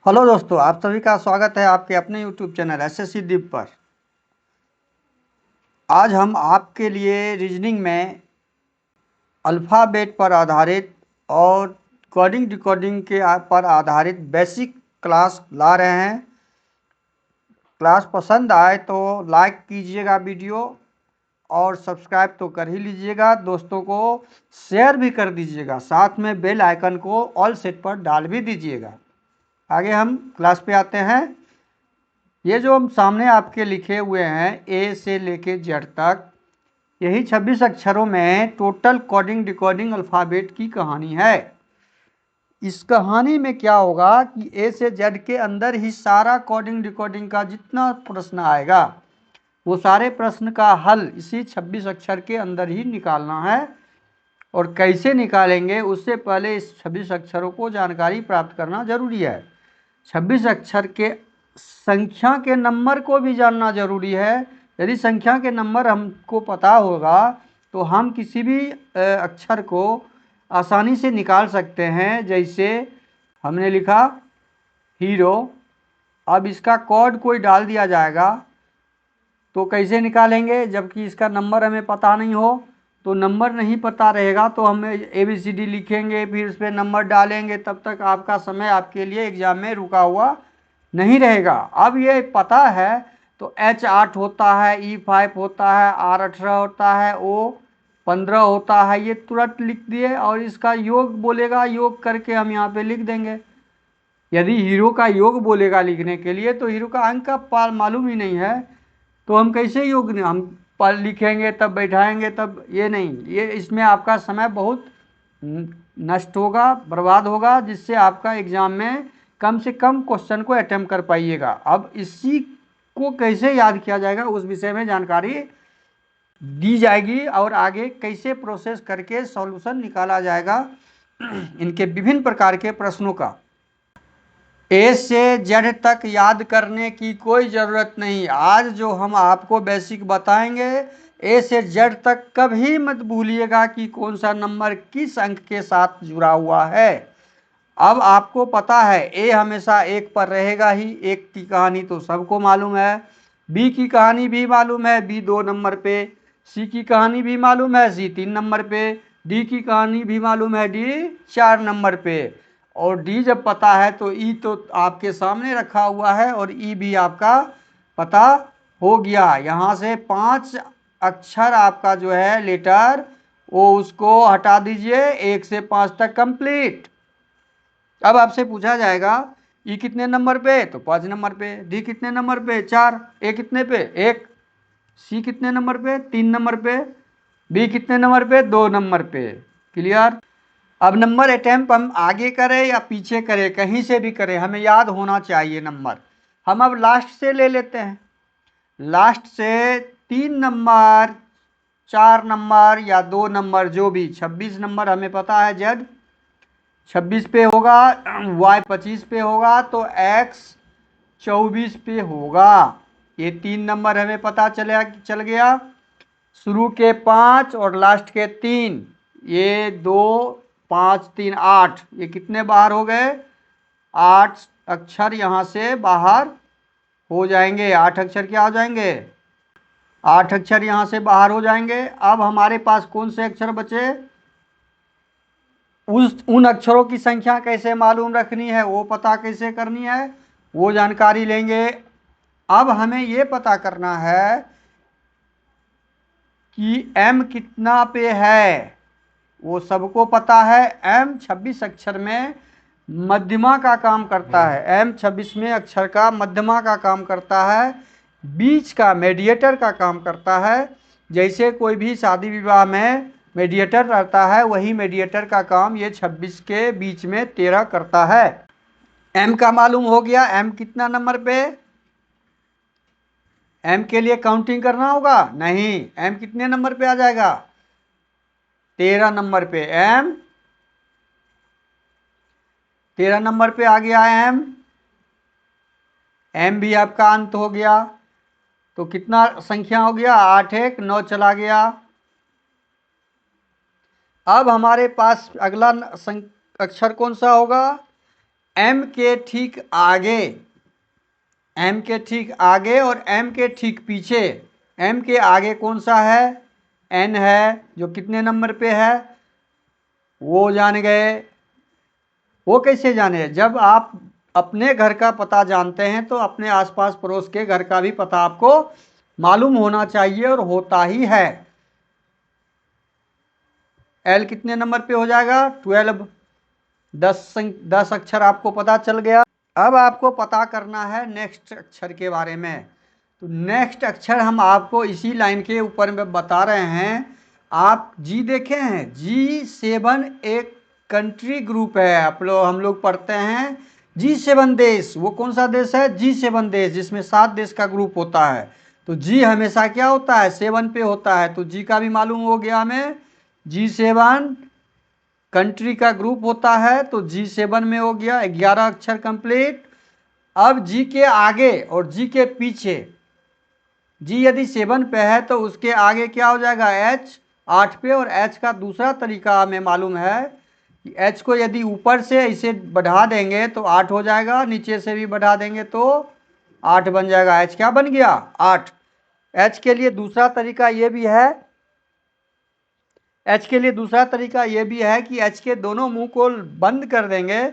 Hello दोस्तों, आप सभी का स्वागत है आपके अपने यूट्यूब चैनल एसएससी दीप पर। आज हम आपके लिए रीजनिंग में अल्फ़ाबेट पर आधारित और कोडिंग डिकोडिंग के पर आधारित बेसिक क्लास ला रहे हैं। क्लास पसंद आए तो लाइक कीजिएगा वीडियो और सब्सक्राइब तो कर ही लीजिएगा, दोस्तों को शेयर भी कर दीजिएगा, साथ में बेल आइकन को ऑल सेट पर डाल भी दीजिएगा। आगे हम क्लास पे आते हैं। ये जो हम सामने आपके लिखे हुए हैं ए से लेके जेड तक, यही 26 अक्षरों में टोटल कोडिंग डिकोडिंग अल्फ़ाबेट की कहानी है। इस कहानी में क्या होगा कि ए से जेड के अंदर ही सारा कोडिंग डिकोडिंग का जितना प्रश्न आएगा वो सारे प्रश्न का हल इसी 26 अक्षर के अंदर ही निकालना है। और कैसे निकालेंगे उससे पहले इस 26 अक्षरों को जानकारी प्राप्त करना जरूरी है। 26 अक्षर के संख्या के नंबर को भी जानना जरूरी है। यदि संख्या के नंबर हमको पता होगा तो हम किसी भी अक्षर को आसानी से निकाल सकते हैं। जैसे हमने लिखा हीरो, अब इसका कोड कोई डाल दिया जाएगा तो कैसे निकालेंगे, जबकि इसका नंबर हमें पता नहीं हो। तो नंबर नहीं पता रहेगा तो हम ABCD लिखेंगे, फिर उस पर नंबर डालेंगे, तब तक आपका समय आपके लिए एग्जाम में रुका हुआ नहीं रहेगा। अब ये पता है तो H8 होता है, E5 होता है, R18 होता है, O15 होता है, ये तुरंत लिख दिए। और इसका योग बोलेगा, योग करके हम यहाँ पे लिख देंगे। यदि हीरो का योग बोलेगा लिखने के लिए तो हीरो का अंक का मालूम ही नहीं है, तो हम कैसे योग हम पढ़ लिखेंगे तब बैठाएंगे तब, ये नहीं, ये इसमें आपका समय बहुत नष्ट होगा, बर्बाद होगा, जिससे आपका एग्जाम में कम से कम क्वेश्चन को अटेम्प्ट कर पाइएगा। अब इसी को कैसे याद किया जाएगा उस विषय में जानकारी दी जाएगी और आगे कैसे प्रोसेस करके सॉल्यूशन निकाला जाएगा इनके विभिन्न प्रकार के प्रश्नों का। ए से जेड तक याद करने की कोई ज़रूरत नहीं। आज जो हम आपको बेसिक बताएंगे, ए से जेड तक कभी मत भूलिएगा कि कौन सा नंबर किस अंक के साथ जुड़ा हुआ है। अब आपको पता है ए हमेशा एक पर रहेगा ही, एक की कहानी तो सबको मालूम है। बी की कहानी भी मालूम है, बी 2 नंबर पे। सी की कहानी भी मालूम है, सी 3 नंबर पे। डी की कहानी भी मालूम है, डी 4 नंबर पे। और डी जब पता है तो ई तो आपके सामने रखा हुआ है और ई भी आपका पता हो गया। यहाँ से 5 अक्षर आपका जो है लेटर वो उसको हटा दीजिए, 1 से 5 तक कंप्लीट। अब आपसे पूछा जाएगा ई कितने नंबर पे, तो 5 नंबर पे। डी कितने नंबर पे, 4। ए कितने पे, 1। सी कितने नंबर पे, 3 नंबर पे। बी कितने नंबर पे, 2 नंबर पे। क्लियर। अब नंबर अटेम्प्ट हम आगे करें या पीछे करें, कहीं से भी करें, हमें याद होना चाहिए नंबर। हम अब लास्ट से ले लेते हैं। लास्ट से 3 नंबर, 4 नंबर या 2 नंबर जो भी, 26 नंबर हमें पता है जेड 26 पे होगा, Y 25 पे होगा, तो X 24 पे होगा। ये 3 नंबर हमें पता चल गया। शुरू के 5 और लास्ट के 3, ये 2 5 3 8, ये कितने बाहर हो गए, 8 अक्षर यहाँ से बाहर हो जाएंगे। 8 अक्षर क्या हो जाएंगे, 8 अक्षर यहाँ से बाहर हो जाएंगे। अब हमारे पास कौन से अक्षर बचे, उन अक्षरों की संख्या कैसे मालूम रखनी है, वो पता कैसे करनी है, वो जानकारी लेंगे। अब हमें ये पता करना है कि M कितना पे है, वो सबको पता है। M 26 अक्षर में मध्यमा का काम करता है। M 26वें अक्षर का मध्यमा का काम करता है, बीच का मेडिएटर का काम करता है। जैसे कोई भी शादी विवाह में मेडिएटर रहता है, वही मेडिएटर का काम ये 26 के बीच में 13 करता है। M का मालूम हो गया, M कितना नंबर पे, M के लिए काउंटिंग करना होगा नहीं, M कितने नंबर पे आ जाएगा, 13 नंबर पे। M 13 नंबर पे आ गया M। M भी आपका अंत हो गया, तो कितना संख्या हो गया, 8 1 9 चला गया। अब हमारे पास अगला अक्षर कौन सा होगा, एम के ठीक आगे, एम के ठीक आगे और एम के ठीक पीछे, एम के आगे कौन सा है? एन है, जो कितने नंबर पे है वो जान गए। वो कैसे जाने? जब आप अपने घर का पता जानते हैं तो अपने आसपास पड़ोस के घर का भी पता आपको मालूम होना चाहिए, और होता ही है। एल कितने नंबर पे हो जाएगा? 12। 10 अक्षर आपको पता चल गया। अब आपको पता करना है नेक्स्ट अक्षर के बारे में। तो नेक्स्ट अक्षर हम आपको इसी लाइन के ऊपर में बता रहे हैं। आप जी देखे हैं? G7 एक कंट्री ग्रुप है, हम लोग पढ़ते हैं G7 देश। वो कौन सा देश है? G7 देश, जिसमें 7 देश का ग्रुप होता है। तो जी हमेशा क्या होता है? 7 पे होता है। तो जी का भी मालूम हो गया हमें, G7 कंट्री का ग्रुप होता है। तो G7 में हो गया 11 अक्षर कंप्लीट। अब जी के आगे और जी के पीछे, जी यदि 7 पे है तो उसके आगे क्या हो जाएगा? एच 8 पे। और एच का दूसरा तरीका हमें मालूम है कि एच को यदि ऊपर से इसे बढ़ा देंगे तो 8 हो जाएगा, नीचे से भी बढ़ा देंगे तो 8 बन जाएगा। एच क्या बन गया? 8। एच के लिए दूसरा तरीका ये भी है, एच के लिए दूसरा तरीका ये भी है कि एच के दोनों मुंह को बंद कर देंगे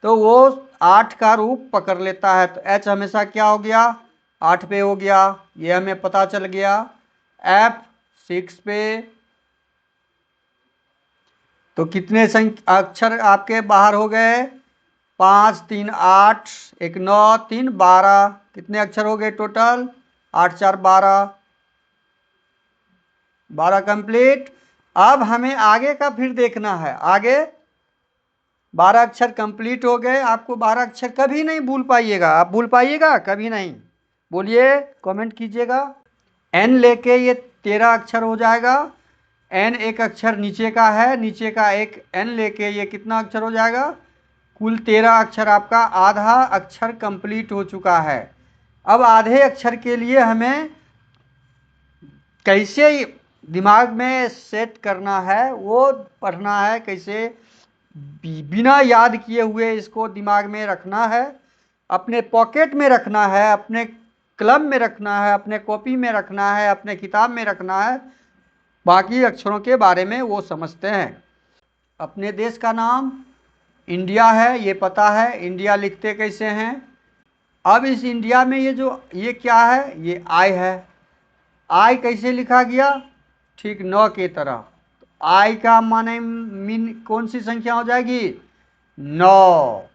तो वो 8 का रूप पकड़ लेता है। तो एच हमेशा क्या हो गया? 8 पे हो गया, ये हमें पता चल गया। एफ 6 पे। तो कितने अक्षर आपके बाहर हो गए? 5 3 8, 1 9 3 12। कितने अक्षर हो गए टोटल? 8 4 12, 12 कंप्लीट। अब हमें आगे का फिर देखना है। आगे 12 अक्षर कंप्लीट हो गए। आपको 12 अक्षर कभी नहीं भूल पाइएगा। आप भूल पाइएगा? कभी नहीं। बोलिए, कमेंट कीजिएगा। एन लेके ये 13 अक्षर हो जाएगा। एन एक अक्षर नीचे का है, नीचे का एक एन लेके ये कितना अक्षर हो जाएगा? कुल 13 अक्षर। आपका आधा अक्षर कंप्लीट हो चुका है। अब आधे अक्षर के लिए हमें कैसे दिमाग में सेट करना है वो पढ़ना है। कैसे बिना याद किए हुए इसको दिमाग में रखना है, अपने पॉकेट में रखना है, अपने कलम में रखना है, अपने कॉपी में रखना है, अपने किताब में रखना है। बाकी अक्षरों के बारे में वो समझते हैं। अपने देश का नाम इंडिया है, ये पता है। इंडिया लिखते कैसे हैं? अब इस इंडिया में ये क्या है? ये आई है। आई कैसे लिखा गया? ठीक 9 की तरह। तो आई का माने मीन कौन सी संख्या हो जाएगी? 9।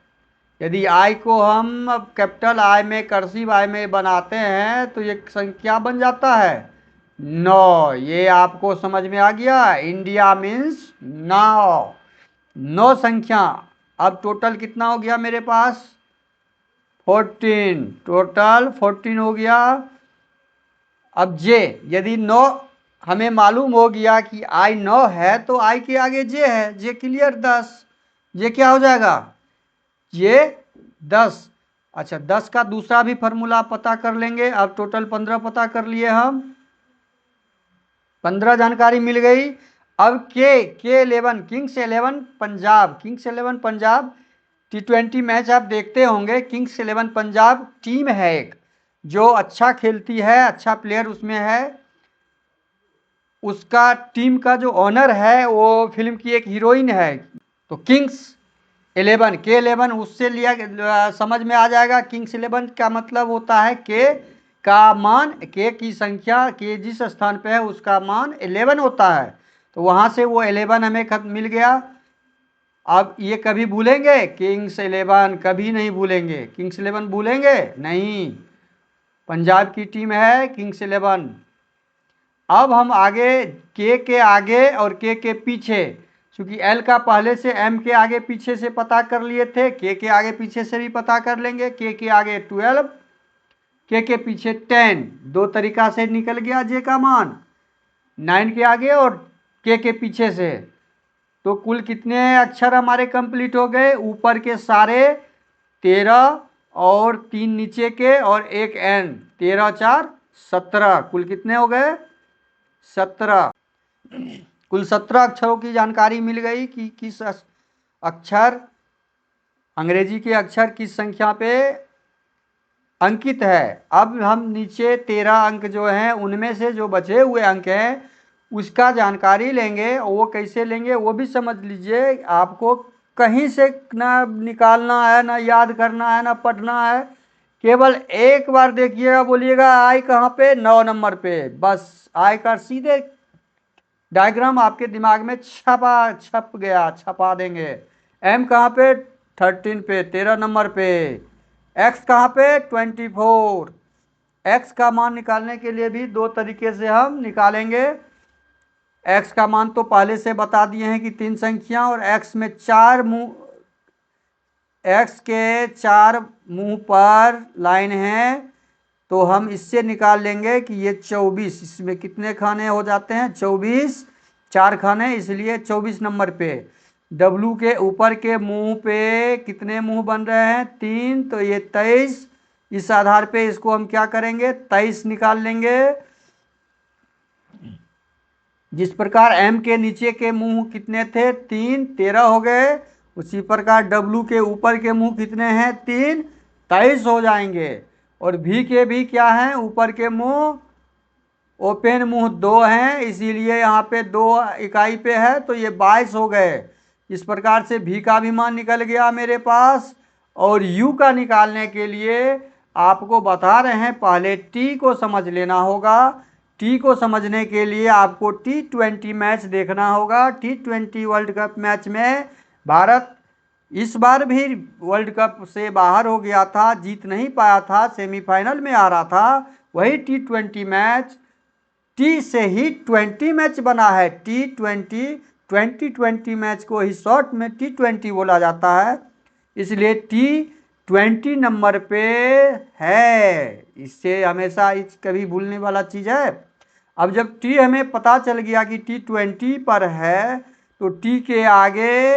यदि आई को हम अब कैपिटल आई में, कर्सिव आई में बनाते हैं तो ये संख्या बन जाता है 9। ये आपको समझ में आ गया? India means 9। 9 संख्या। अब टोटल कितना हो गया मेरे पास? 14। टोटल 14 हो गया। अब जे, यदि 9 हमें मालूम हो गया कि आई 9 है तो आई के आगे जे है, जे क्लियर 10। जे क्या हो जाएगा? ये 10। अच्छा, 10 का दूसरा भी फॉर्मूला पता कर लेंगे। अब टोटल 15 पता कर लिए हम। 15 जानकारी मिल गई। अब के 11 Kings 11 Punjab, Kings 11 Punjab T20 match आप देखते होंगे। किंग्स 11 पंजाब टीम है एक जो अच्छा खेलती है, अच्छा प्लेयर उसमें है। उसका टीम का जो ऑनर है वो फिल्म की एक हीरोइन है। तो किंग्स 11 के 11 उससे लिया समझ में आ जाएगा। किंग्स 11 का मतलब होता है के का मान, के की संख्या, के जिस स्थान पे है उसका मान 11 होता है। तो वहां से वो 11 हमें मिल गया। अब ये कभी भूलेंगे? किंग्स 11 कभी नहीं भूलेंगे। किंग्स 11 भूलेंगे नहीं। पंजाब की टीम है किंग्स 11। अब हम आगे के आगे और के पीछे, क्योंकि एल का पहले से एम के आगे पीछे से पता कर लिए थे, के आगे पीछे से भी पता कर लेंगे। के आगे 12, के पीछे 10। दो तरीका से निकल गया जे का मान, 9 के आगे और के पीछे से। तो कुल कितने अक्षर हमारे कंप्लीट हो गए? ऊपर के सारे 13 और 3 नीचे के और एक एन, 13 4 17। कुल कितने हो गए? 17। कुल 17 अक्षरों की जानकारी मिल गई कि किस अक्षर अंग्रेजी के अक्षर किस संख्या पे अंकित है। अब हम नीचे 13 अंक जो हैं उनमें से जो बचे हुए अंक हैं उसका जानकारी लेंगे, और वो कैसे लेंगे वो भी समझ लीजिए। आपको कहीं से ना निकालना है, ना याद करना है, ना पढ़ना है, केवल एक बार देखिएगा, बोलिएगा आई कहाँ पे, 9 नंबर पे। बस आई का सीधे डायग्राम आपके दिमाग में छप गया, छपा देंगे। एम कहाँ पे, 13 पे, 13 नंबर पे। एक्स कहाँ पे, 24। एक्स का मान निकालने के लिए भी दो तरीके से हम निकालेंगे। एक्स का मान तो पहले से बता दिए हैं कि 3 संख्या, और एक्स में 4 मुंह, एक्स के 4 मुंह पर लाइन है, तो हम इससे निकाल लेंगे कि ये 24, इसमें कितने खाने हो जाते हैं, 24, 4 खाने, इसलिए 24 नंबर पे। डब्लू के ऊपर के मुंह पे कितने मुंह बन रहे हैं, 3, तो ये 23। इस आधार पे इसको हम क्या करेंगे, 23 निकाल लेंगे। जिस प्रकार एम के नीचे के मुंह कितने थे, 3, 13 हो गए, उसी प्रकार डब्लू के ऊपर के मुंह कितने हैं, 3, 23 हो जाएंगे। और भी के भी क्या हैं, ऊपर के मुंह, ओपन मुंह 2 हैं, इसीलिए यहाँ पे 2 इकाई पे है, तो ये 22 हो गए। इस प्रकार से भी का भी मान निकल गया मेरे पास। और यू का निकालने के लिए आपको बता रहे हैं, पहले टी को समझ लेना होगा। टी को समझने के लिए आपको T20 मैच देखना होगा। T20 वर्ल्ड कप मैच में भारत इस बार भी वर्ल्ड कप से बाहर हो गया था, जीत नहीं पाया था, सेमीफाइनल में आ रहा था। वही T20 मैच, टी से ही 20 मैच बना है। T20, 2020 मैच को ही शॉर्ट में T20 बोला जाता है, इसलिए T20 नंबर पे है। इससे हमेशा इस कभी भूलने वाला चीज़ है। अब जब टी हमें पता चल गया कि T20 पर है, तो टी के आगे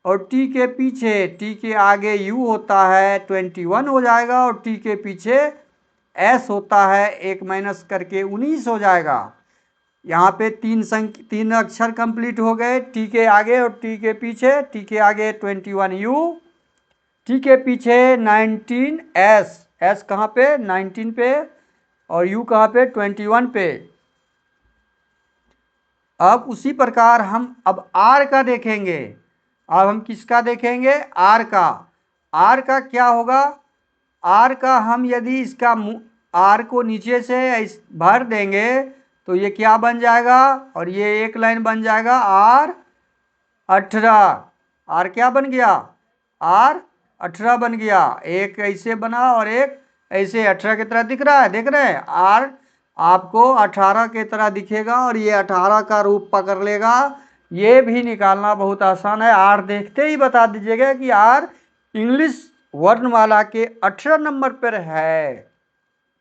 और टी के पीछे, टी के आगे यू होता है, 21 हो जाएगा, और टी के पीछे एस होता है, 1 माइनस करके 19 हो जाएगा। यहाँ पे 3 अक्षर कंप्लीट हो गए, टी के आगे और टी के पीछे। टी के आगे 21 यू, टी के पीछे 19 एस। एस कहाँ पे, 19 पे, और यू कहाँ पे, 21 पे। अब उसी प्रकार हम अब आर का देखेंगे। अब हम किसका देखेंगे, आर का। आर का क्या होगा, आर का हम यदि इसका आर को नीचे से भर देंगे तो ये क्या बन जाएगा, और ये एक लाइन बन जाएगा आर 18। आर क्या बन गया, आर 18 बन गया। एक ऐसे बना और एक ऐसे 18 की तरह दिख रहा है, देख रहे हैं। आर आपको 18 की तरह दिखेगा और ये 18 का रूप पकड़ लेगा। ये भी निकालना बहुत आसान है, आर देखते ही बता दीजिएगा कि आर इंग्लिश वर्णमाला के 18 नंबर पर है।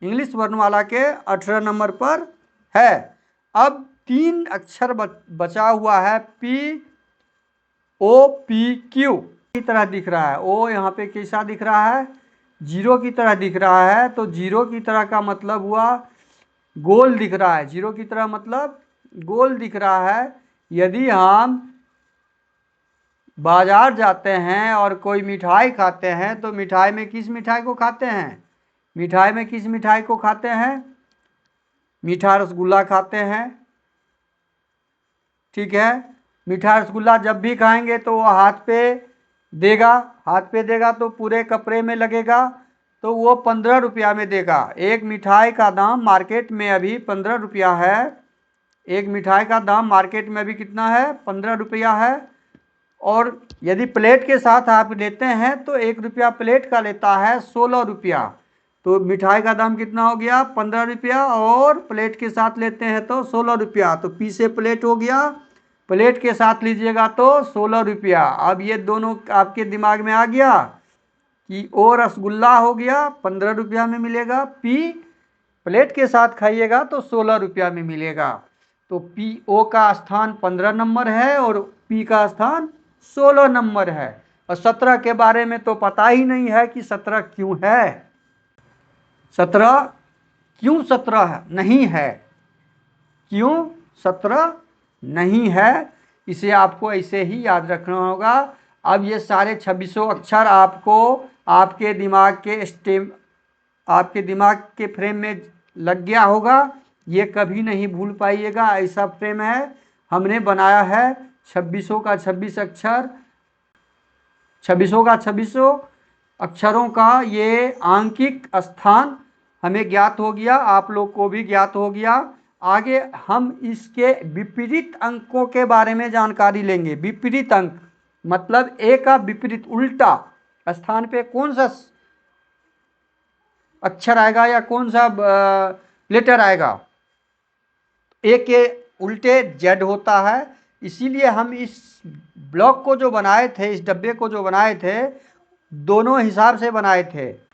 इंग्लिश वर्णमाला के 18 नंबर पर है। अब 3 अक्षर बचा हुआ है, पी ओ पी क्यू की तरह दिख रहा है। ओ यहाँ पे कैसा दिख रहा है, 0 की तरह दिख रहा है। तो 0 की तरह का मतलब हुआ गोल दिख रहा है। 0 की तरह मतलब गोल दिख रहा है। यदि हम बाजार जाते हैं और कोई मिठाई खाते हैं, तो मिठाई में किस मिठाई को खाते हैं, मिठाई में किस मिठाई को खाते हैं, मीठा रसगुल्ला खाते हैं। ठीक है, मीठा रसगुल्ला जब भी खाएंगे तो वो हाथ पे देगा, हाथ पे देगा तो पूरे कपड़े में लगेगा, तो वो 15 रुपया में देगा। एक मिठाई का दाम मार्केट में अभी 15 रुपया है। एक मिठाई का दाम मार्केट में अभी कितना है, 15 रुपया है। और यदि प्लेट के साथ आप लेते हैं तो 1 रुपया प्लेट का लेता है 16 रुपया। तो मिठाई का दाम कितना हो गया, 15 रुपया, और प्लेट के साथ लेते हैं तो 16 रुपया। तो पी से प्लेट हो गया, प्लेट के साथ लीजिएगा तो 16 रुपया। अब ये दोनों आपके दिमाग में आ गया कि ओ रसगुल्ला हो गया 15 रुपया में मिलेगा, पी प्लेट के साथ खाइएगा तो 16 रुपया में मिलेगा। तो पी ओ का स्थान 15 नंबर है और पी का स्थान 16 नंबर है। और 17 के बारे में तो पता ही नहीं है कि 17 क्यों है, 17 क्यों 17 नहीं है, क्यों 17 नहीं है, इसे आपको ऐसे ही याद रखना होगा। अब ये सारे 2600 अक्षर आपको आपके दिमाग के फ्रेम में लग गया होगा। ये कभी नहीं भूल पाइएगा, ऐसा फ्रेम है हमने बनाया है। 2600 का 26 अक्षर, 2600 का 2600 अक्षरों का ये आंकिक स्थान हमें ज्ञात हो गया, आप लोग को भी ज्ञात हो गया। आगे हम इसके विपरीत अंकों के बारे में जानकारी लेंगे। विपरीत अंक मतलब ए का विपरीत उल्टा स्थान पे कौन सा अक्षर आएगा या कौन सा लेटर आएगा। ए के उल्टे जेड होता है, इसीलिए हम इस ब्लॉक को जो बनाए थे, इस डब्बे को जो बनाए थे, दोनों हिसाब से बनाए थे।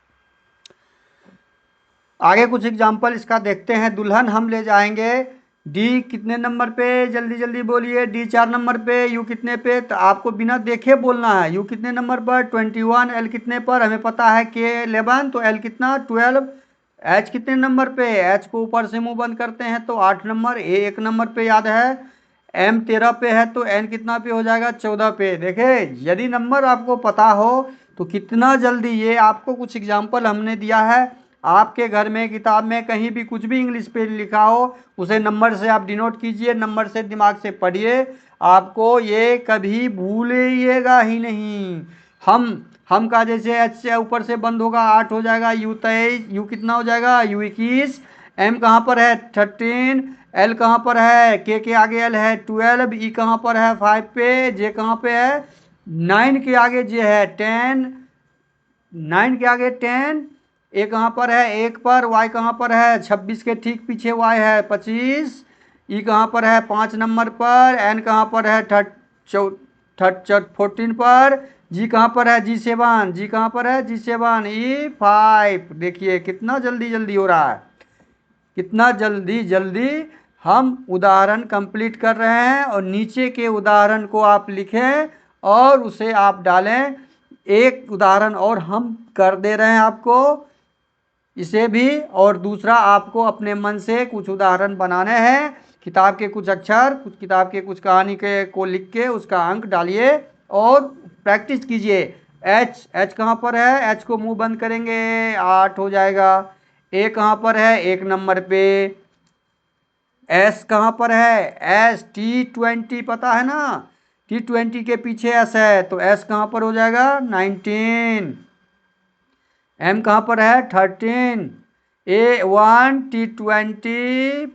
आगे कुछ एग्जाम्पल इसका देखते हैं। दुल्हन हम ले जाएंगे डी कितने नंबर पे, जल्दी जल्दी बोलिए। डी 4 नंबर पे। यू कितने पे, तो आपको बिना देखे बोलना है। यू कितने नंबर पर, 21। एल कितने पर, हमें पता है के 11, तो एल कितना 12। एच कितने नंबर पे, एच को ऊपर से मुंह बंद करते हैं तो 8 नंबर। ए 1 नंबर पे याद है। एम 13 पे है तो एन कितना पे हो जाएगा, 14 पे। देखे, यदि नंबर आपको पता हो तो कितना जल्दी, ये आपको कुछ एग्जाम्पल हमने दिया है। आपके घर में किताब में कहीं भी कुछ भी इंग्लिश पे लिखा हो उसे नंबर से आप डिनोट कीजिए, नंबर से दिमाग से पढ़िए, आपको ये कभी भूलिएगा ही नहीं। हम का जैसे एच से ऊपर से बंद होगा 8 हो जाएगा। यू 23, यू कितना हो जाएगा, यू 21। एम कहाँ पर है 13। एल कहाँ पर है, के आगे एल है 12। ई कहाँ पर है 5 पे। जे कहाँ पे है 9 के आगे जे है 10। 9 के आगे 10। ए कहाँ पर है 1 पर। वाई कहाँ पर है 26 के ठीक पीछे वाई है 25। ई कहाँ पर है 5 नंबर पर। एन कहाँ पर है 14 पर। जी कहाँ पर है G7। जी कहाँ पर है G7। ई 5। देखिए कितना जल्दी जल्दी हो रहा है, कितना जल्दी जल्दी हम उदाहरण कंप्लीट कर रहे हैं। और नीचे के उदाहरण को आप लिखें और उसे आप डालें। एक उदाहरण और हम कर दे रहे हैं आपको, इसे भी। और दूसरा आपको अपने मन से कुछ उदाहरण बनाने हैं। किताब के कुछ अक्षर, कुछ किताब के कुछ कहानी के को लिख के उसका अंक डालिए और प्रैक्टिस कीजिए। एच कहाँ पर है, एच को मुंह बंद करेंगे 8 हो जाएगा। ए कहाँ पर है 1 नंबर पे। एस कहाँ पर है, एस T20 पता है ना, T20 के पीछे एस है तो एस कहाँ पर हो जाएगा 19। एम कहाँ पर है 13। A1 T20।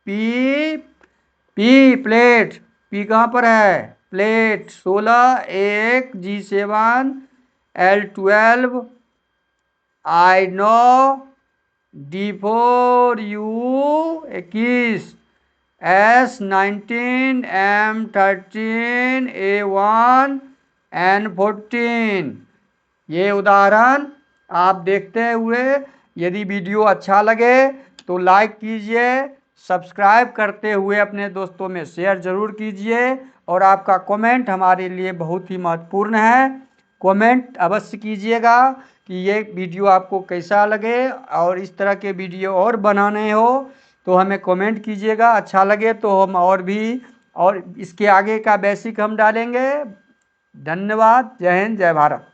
P plate, P कहाँ पर है प्लेट 16। एक G7। L12। I9। D4 U 21। S19। M13। A1। N14। ये उदाहरण आप देखते हुए, यदि वीडियो अच्छा लगे तो लाइक कीजिए, सब्सक्राइब करते हुए अपने दोस्तों में शेयर ज़रूर कीजिए। और आपका कमेंट हमारे लिए बहुत ही महत्वपूर्ण है। कमेंट अवश्य कीजिएगा कि ये वीडियो आपको कैसा लगे, और इस तरह के वीडियो और बनाने हो तो हमें कमेंट कीजिएगा। अच्छा लगे तो हम और इसके आगे का बेसिक हम डालेंगे। धन्यवाद। जय हिंद, जय भारत।